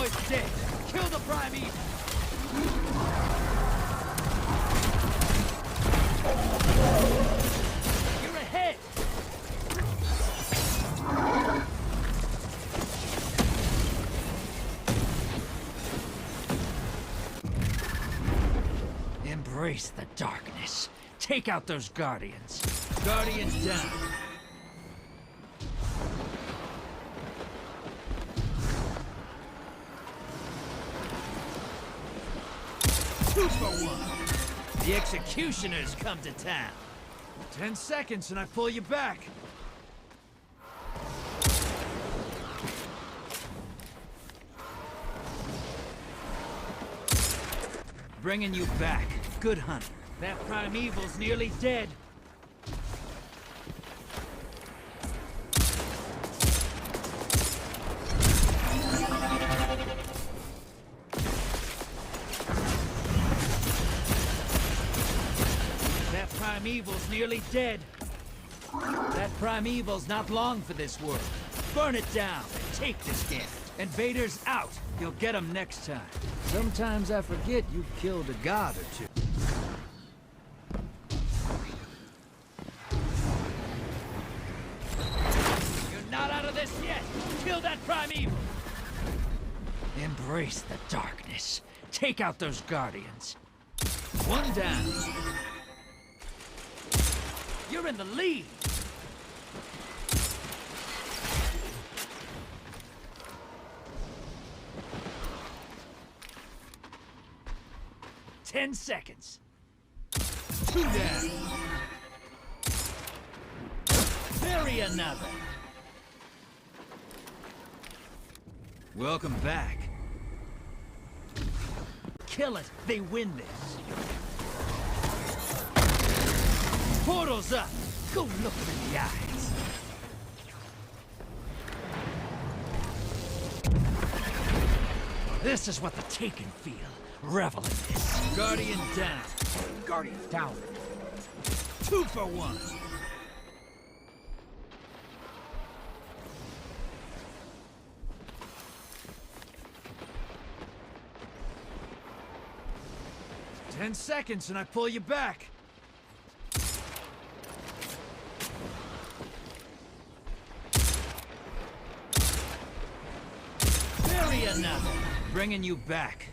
is dead. Kill the Primeval. You're ahead. Embrace the darkness. Take out those Guardians. Guardian down. Two for one. The Executioners come to town. 10 seconds and I pull you back. Bringing you back. Good hunter. That Primeval's nearly dead. That Primeval's nearly dead. That Primeval's not long for this world. Burn it down and take this gift. Invaders out. You'll get them next time. Sometimes I forget you've killed a god or two. You're not out of this yet. Kill that Primeval. Embrace the darkness. Take out those Guardians. One down. You're in the lead. Ten seconds. Two down. Bury another. Welcome back. Kill it. They win this. Portal's up. Go look them in the eyes. This is what the Taken feel. Revel in this. Guardian down. Guardian down. 2 for 1. Ten seconds and I pull you back. Bury another. Bringing you back.